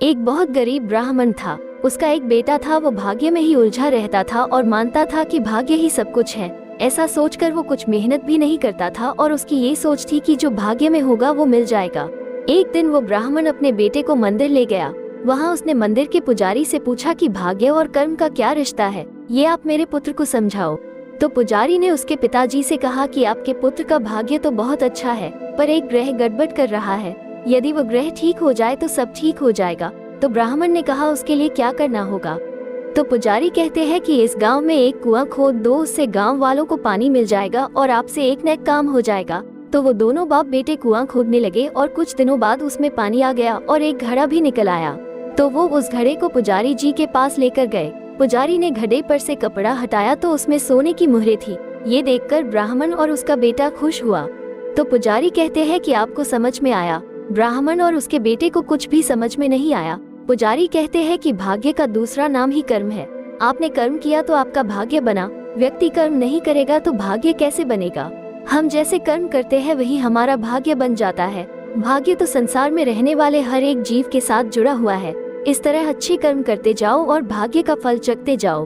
एक बहुत गरीब ब्राह्मण था। उसका एक बेटा था। वो भाग्य में ही उलझा रहता था और मानता था कि भाग्य ही सब कुछ है। ऐसा सोचकर वो कुछ मेहनत भी नहीं करता था और उसकी ये सोच थी कि जो भाग्य में होगा वो मिल जाएगा। एक दिन वो ब्राह्मण अपने बेटे को मंदिर ले गया। वहाँ उसने मंदिर के पुजारी से पूछा कि भाग्य और कर्म का क्या रिश्ता है, ये आप मेरे पुत्र को समझाओ। तो पुजारी ने उसके पिताजी से कहा कि आपके पुत्र का भाग्य तो बहुत अच्छा है, पर एक ग्रह गड़बड़ कर रहा है। यदि वो ग्रह ठीक हो जाए तो सब ठीक हो जाएगा। तो ब्राह्मण ने कहा उसके लिए क्या करना होगा। तो पुजारी कहते हैं कि इस गांव में एक कुआं खोद दो, उससे गांव वालों को पानी मिल जाएगा और आपसे एक नेक काम हो जाएगा। तो वो दोनों बाप बेटे कुआं खोदने लगे और कुछ दिनों बाद उसमें पानी आ गया और एक घड़ा भी निकल आया। तो वो उस घड़े को पुजारी जी के पास लेकर गए। पुजारी ने घड़े पर से कपड़ा हटाया तो उसमें सोने की मुहरें थी। ये देखकर ब्राह्मण और उसका बेटा खुश हुआ। तो पुजारी कहते हैं कि आपको समझ में आया। ब्राह्मण और उसके बेटे को कुछ भी समझ में नहीं आया। पुजारी कहते हैं कि भाग्य का दूसरा नाम ही कर्म है। आपने कर्म किया तो आपका भाग्य बना। व्यक्ति कर्म नहीं करेगा तो भाग्य कैसे बनेगा। हम जैसे कर्म करते हैं वही हमारा भाग्य बन जाता है। भाग्य तो संसार में रहने वाले हर एक जीव के साथ जुड़ा हुआ है। इस तरह अच्छे कर्म करते जाओ और भाग्य का फल चखते जाओ।